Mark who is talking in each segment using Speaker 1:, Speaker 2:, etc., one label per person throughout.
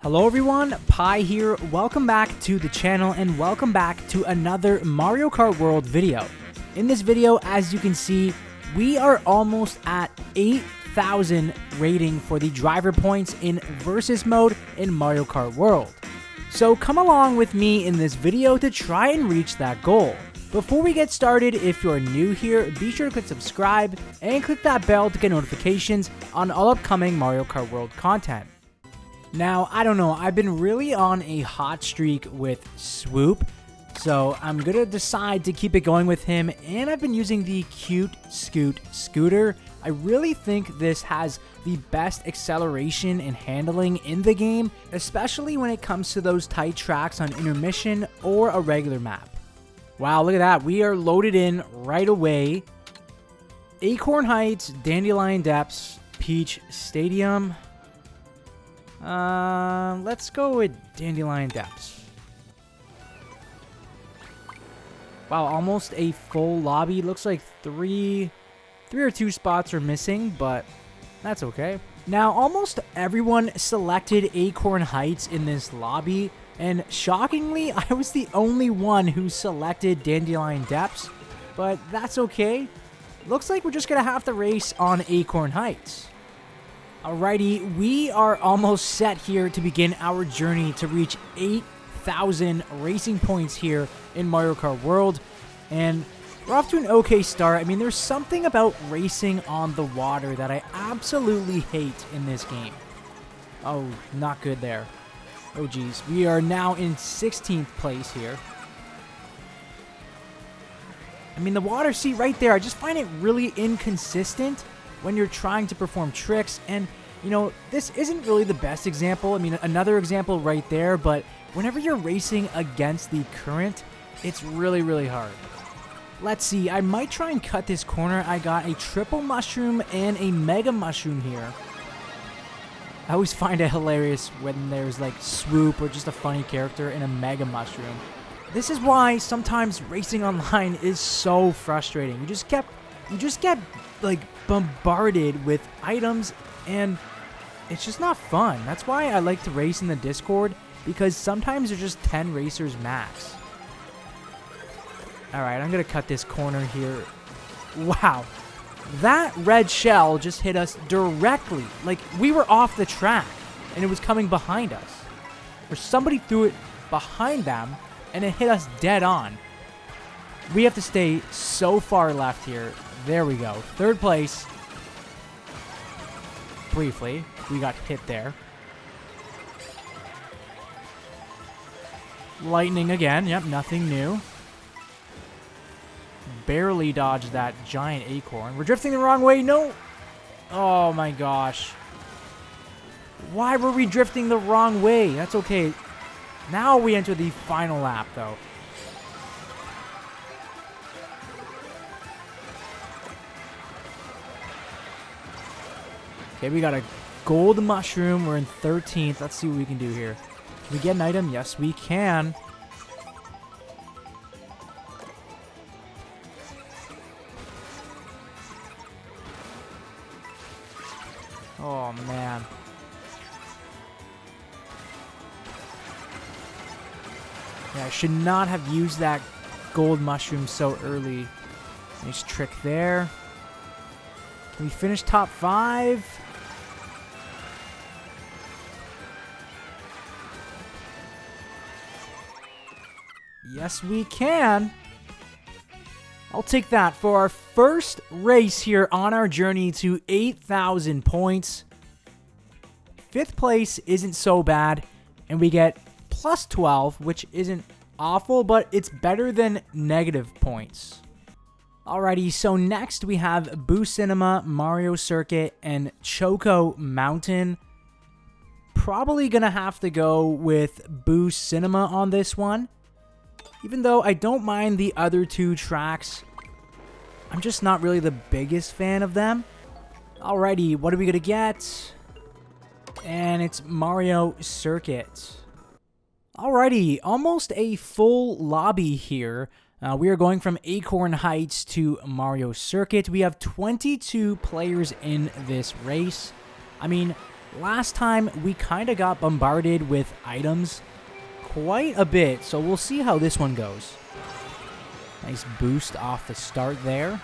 Speaker 1: Hello everyone, Pi here. Welcome back to the channel and welcome back to another Mario Kart World video. In this video, as you can see, we are almost at 8,000 rating for the driver points in versus mode in Mario Kart World. So come along with me in this video to try and reach that goal. Before we get started, if you're new here, be sure to click subscribe and click that bell to get notifications on all upcoming Mario Kart World content. Now, I don't know, I've been really on a hot streak with Swoop, so I'm gonna decide to keep it going with him, and I've been using the Cute Scoot Scooter. I really think this has the best acceleration and handling in the game, especially when it comes to those tight tracks on intermission or a regular map. Wow, look at that, we are loaded in right away. Acorn Heights, Dandelion Depths, Peach Stadium. Let's go with Dandelion Depths. Wow, almost a full lobby. Looks like three or two spots are missing, but that's okay. Now, almost everyone selected Acorn Heights in this lobby, and shockingly, I was the only one who selected Dandelion Depths, but that's okay. Looks like we're just gonna have to race on Acorn Heights. Alrighty, we are almost set here to begin our journey to reach 8,000 racing points here in Mario Kart World, and we're off to an okay start. I mean, there's something about racing on the water that I absolutely hate in this game. Oh, not good there. Oh geez, we are now in 16th place here. I mean, the water, see right there, I just find it really inconsistent when you're trying to perform tricks, and you know, this isn't really the best example. I mean, another example right there, but whenever you're racing against the current, it's really hard. Let's see, I might try and cut this corner. I got a triple mushroom and a mega mushroom here. I always find it hilarious when there's like Swoop or just a funny character in a mega mushroom. This is why sometimes racing online is so frustrating. You just get like bombarded with items, and it's just not fun. That's why I like to race in the Discord, because sometimes there's just 10 racers max. Alright, I'm gonna cut this corner here. Wow, that red shell just hit us directly. Like, we were off the track and it was coming behind us, or somebody threw it behind them and it hit us dead on. We have to stay so far left here. There we go. Third place. Briefly, we got hit there. Lightning again. Yep, nothing new. Barely dodged that giant acorn. We're drifting the wrong way. No. Oh my gosh. Why were we drifting the wrong way? That's okay. Now we enter the final lap, though. Okay, we got a gold mushroom. We're in 13th. Let's see what we can do here. Can we get an item? Yes, we can. Oh, man. Yeah, I should not have used that gold mushroom so early. Nice trick there. Can we finish top 5? Yes, we can. I'll take that for our first race here on our journey to 8,000 points. 5th place isn't so bad, and we get plus 12, which isn't awful, but it's better than negative points. Alrighty, so next we have Boo Cinema, Mario Circuit, and Choco Mountain. Probably gonna have to go with Boo Cinema on this one. Even though I don't mind the other two tracks, I'm just not really the biggest fan of them. Alrighty, what are we gonna get? And it's Mario Circuit. Alrighty, almost a full lobby here. We are going from Acorn Heights to Mario Circuit. We have 22 players in this race. I mean, Last time, we kind of got bombarded with items quite a bit, so we'll see how this one goes. Nice boost off the start there.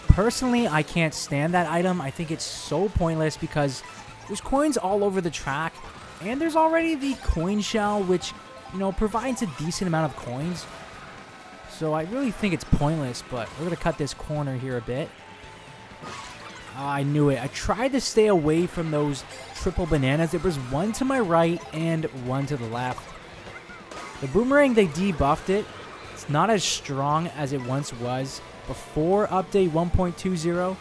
Speaker 1: Personally, I can't stand that item. I think it's so pointless because there's coins all over the track, and there's already the coin shell, which, you know, provides a decent amount of coins. So I really think it's pointless, but we're going to cut this corner here a bit. Oh, I knew it. I tried to stay away from those triple bananas. There was one to my right and one to the left. The boomerang, they debuffed it. It's not as strong as it once was before update 1.20.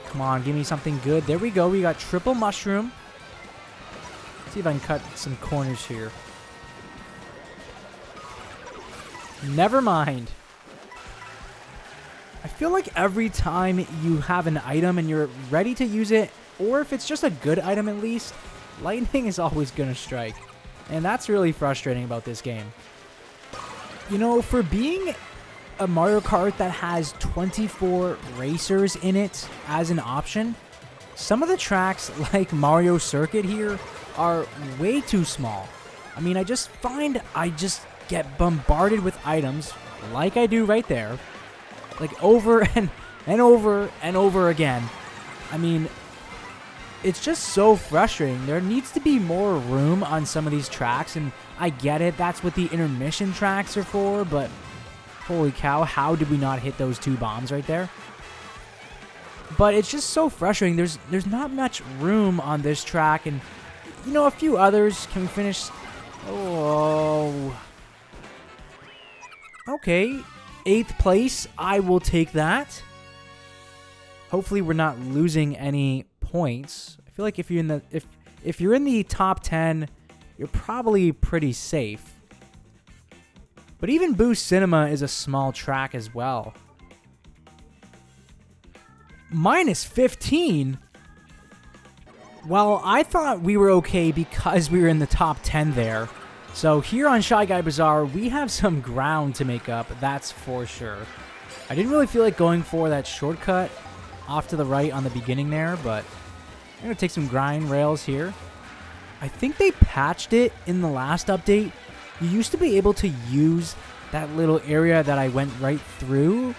Speaker 1: Come on, give me something good. There we go. We got triple mushroom. See if I can cut some corners here. Never mind. I feel like every time you have an item and you're ready to use it, or if it's just a good item at least, lightning is always going to strike. And that's really frustrating about this game. You know, for being a Mario Kart that has 24 racers in it as an option, some of the tracks like Mario Circuit here are way too small. I mean, I just find I just get bombarded with items like I do right there, like over and over and over again. I mean, it's just so frustrating. There needs to be more room on some of these tracks, and I get it. That's what the intermission tracks are for, but holy cow, how did we not hit those two bombs right there? But it's just so frustrating. There's not much room on this track, and, you know, a few others. Can we finish? Oh. Okay. 8th place. I will take that. Hopefully we're not losing any points. I feel like if you're in the if you're in the top 10, you're probably pretty safe. But even Boost Cinema is a small track as well. Minus 15? Well, I thought we were okay because we were in the top 10 there. So here on Shy Guy Bazaar, we have some ground to make up, that's for sure. I didn't really feel like going for that shortcut off to the right on the beginning there, but I'm going to take some grind rails here. I think they patched it in the last update. You used to be able to use that little area that I went right through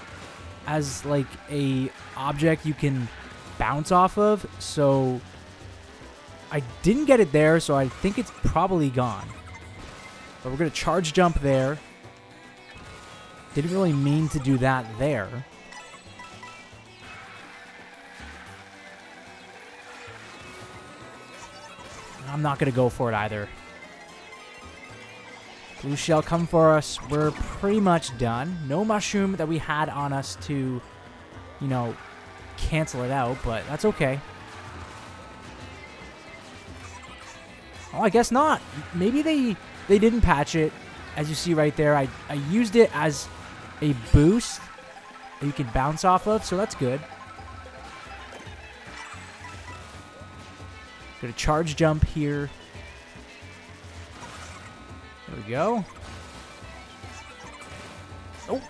Speaker 1: as like a object you can bounce off of. So I didn't get it there, so I think it's probably gone. But we're going to charge jump there. Didn't really mean to do that there. I'm not going to go for it either. Blue shell come for us. We're pretty much done. No mushroom that we had on us to, you know, cancel it out, but that's okay. Oh, I guess not. Maybe they didn't patch it. As you see right there, I used it as a boost that you can bounce off of, so that's good. Gonna charge jump here. There we go. Oh,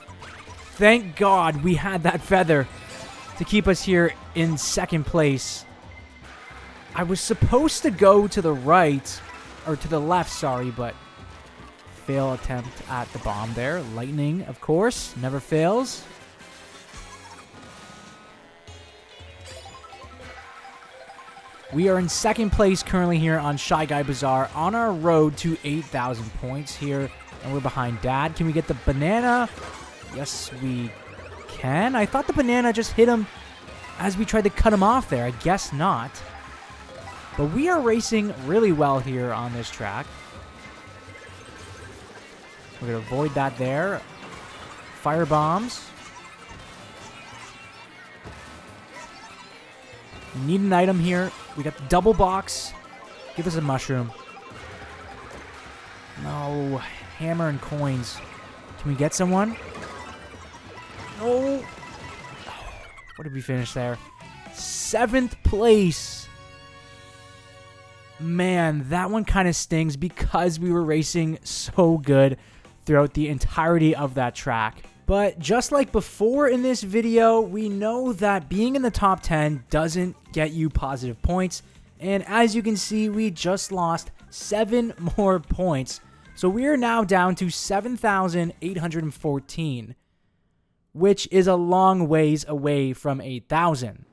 Speaker 1: thank God we had that feather to keep us here in second place. I was supposed to go to the right, or to the left, sorry, but fail attempt at the bomb there. Lightning, of course, never fails. We are in second place currently here on Shy Guy Bazaar on our road to 8,000 points here, and we're behind Dad. Can we get the banana? Yes, we can. I thought the banana just hit him as we tried to cut him off there. I guess not. But we are racing really well here on this track. We're going to avoid that there. Fire bombs. We need an item here. We got the double box. Give us a mushroom. No. Hammer and coins. Can we get someone? No. What did we finish there? 7th place. man, that one kind of stings because we were racing so good throughout the entirety of that track. But just like before in this video, we know that being in the top 10 doesn't get you positive points. And as you can see, we just lost 7 more points. So we are now down to 7,814, which is a long ways away from 8,000.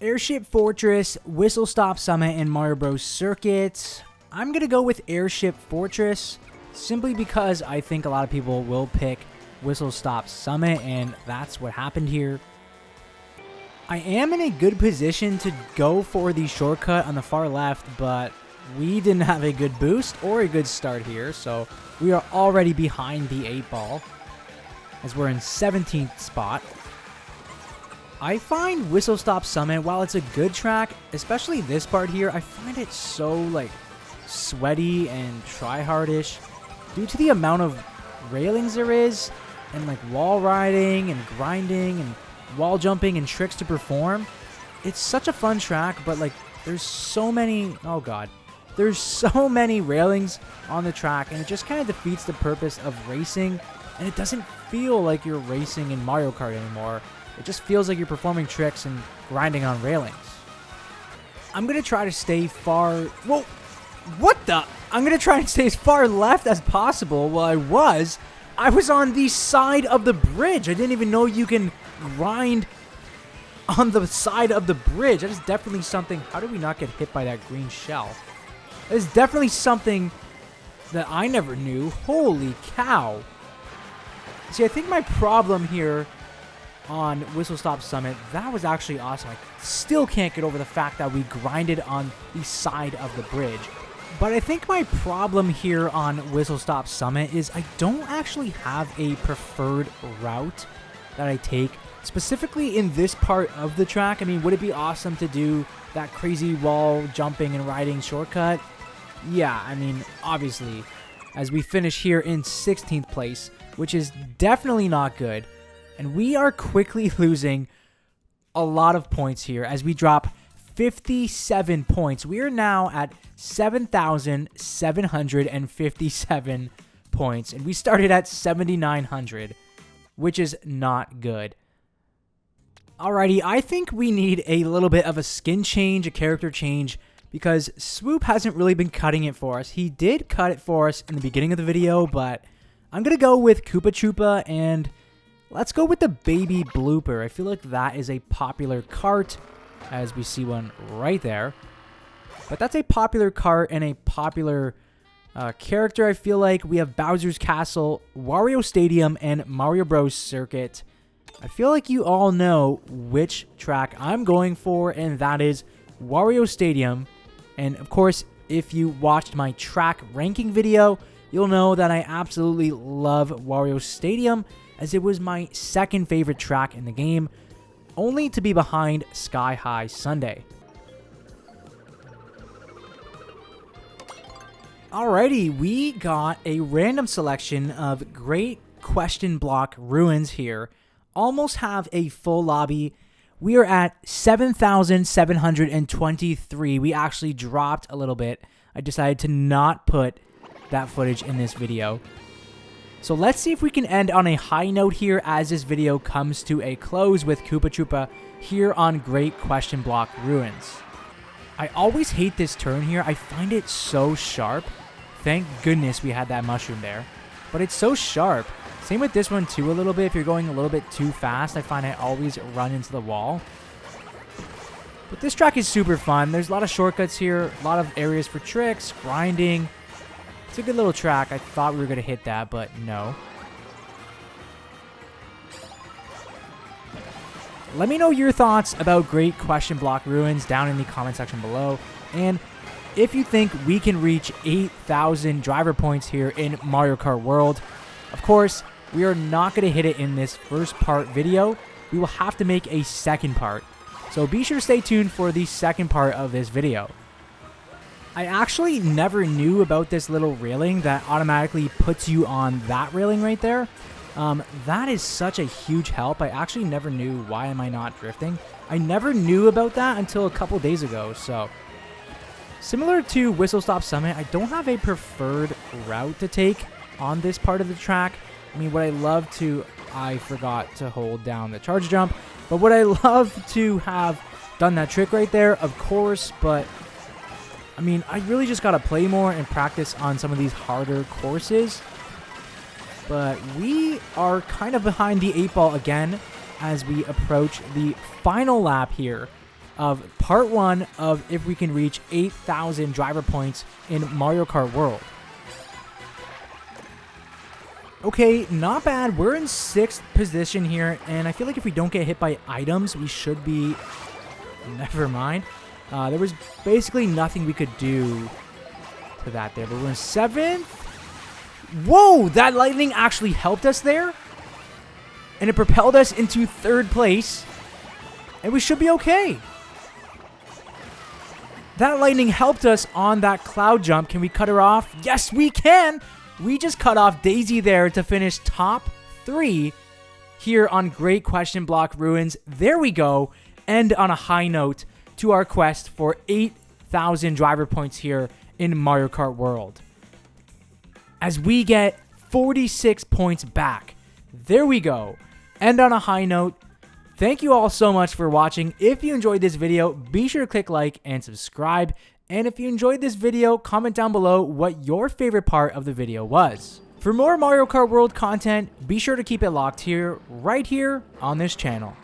Speaker 1: Airship Fortress, Whistle Stop Summit, and Mario Bros. Circuit. I'm going to go with Airship Fortress simply because I think a lot of people will pick Whistle Stop Summit, and that's what happened here. I am in a good position to go for the shortcut on the far left, but we didn't have a good boost or a good start here, so we are already behind the 8 ball as we're in 17th spot. I find Whistle Stop Summit, while it's a good track, especially this part here, I find it so like sweaty and try-hardish due to the amount of railings there is and like wall riding and grinding and wall jumping and tricks to perform. It's such a fun track, but like there's so many, oh god, there's so many railings on the track, and it just kind of defeats the purpose of racing, and it doesn't feel like you're racing in Mario Kart anymore. It just feels like you're performing tricks and grinding on railings. I'm going to try to stay far... Whoa! What the? I'm going to try and stay as far left as possible. Well, I was on the side of the bridge. I didn't even know you can grind on the side of the bridge. That is definitely something... How did we not get hit by that green shell? That is definitely something that I never knew. Holy cow. See, I think my problem here on Whistle Stop Summit, that was actually awesome. I still can't get over the fact that we grinded on the side of the bridge. But I think my problem here on Whistle Stop Summit is I don't actually have a preferred route that I take, specifically in this part of the track. I mean, would it be awesome to do that crazy wall jumping and riding shortcut? Yeah, I mean, obviously, as we finish here in 16th place, which is definitely not good. And we are quickly losing a lot of points here as we drop 57 points. We are now at 7,757 points, and we started at 7,900, which is not good. Alrighty, I think we need a little bit of a skin change, a character change, because Swoop hasn't really been cutting it for us. He did cut it for us in the beginning of the video, but I'm going to go with Koopa Troopa, and let's go with the Baby Blooper. I feel like that is a popular cart, as we see one right there. But that's a popular cart and a popular character, I feel like. We have Bowser's Castle, Wario Stadium, and Mario Bros. Circuit. I feel like you all know which track I'm going for, and that is Wario Stadium. And of course, if you watched my track ranking video, you'll know that I absolutely love Wario Stadium, as it was my second favorite track in the game, only to be behind Sky High Sundae. Alrighty, we got a random selection of Great Question Block Ruins here. Almost have a full lobby. We are at 7,723. We actually dropped a little bit. I decided to not put that footage in this video. So let's see if we can end on a high note here as this video comes to a close with Koopa Troopa here on Great Question Block Ruins. I always hate this turn here. I find it so sharp. Thank goodness we had that mushroom there. But it's so sharp. Same with this one too a little bit. If you're going a little bit too fast, I find I always run into the wall. But this track is super fun. There's a lot of shortcuts here, a lot of areas for tricks, grinding. It's a good little track. I thought we were going to hit that, but no. Let me know your thoughts about Great Question Block Ruins down in the comment section below. And if you think we can reach 8,000 driver points here in Mario Kart World. Of course, we are not going to hit it in this first part video. We will have to make a second part. So be sure to stay tuned for the second part of this video. I actually never knew about this little railing that automatically puts you on that railing right there. That is such a huge help. I actually never knew. Why am I not drifting? I never knew about that until a couple days ago. So Similar to Whistle Stop Summit, I don't have a preferred route to take on this part of the track. I mean, I forgot to hold down the charge jump, but would I love to have done that trick right there? Of course, but I mean, I really just got to play more and practice on some of these harder courses. But we are kind of behind the 8 ball again as we approach the final lap here of part 1 of if we can reach 8,000 driver points in Mario Kart World. Okay, not bad. We're in 6th position here, and I feel like if we don't get hit by items, we should be... Never mind. There was basically nothing we could do to that there, but we're in 7th. Whoa, that lightning actually helped us there, and it propelled us into 3rd place, and we should be okay. That lightning helped us on that cloud jump. Can we cut her off? Yes, we can. We just cut off Daisy there to finish top 3 here on Great Question Block Ruins. There we go. End on a high note to our quest for 8,000 driver points here in Mario Kart World. As we get 46 points back. There we go. End on a high note. Thank you all so much for watching. If you enjoyed this video, be sure to click like and subscribe. And if you enjoyed this video, comment down below what your favorite part of the video was. For more Mario Kart World content, be sure to keep it locked here, right here on this channel.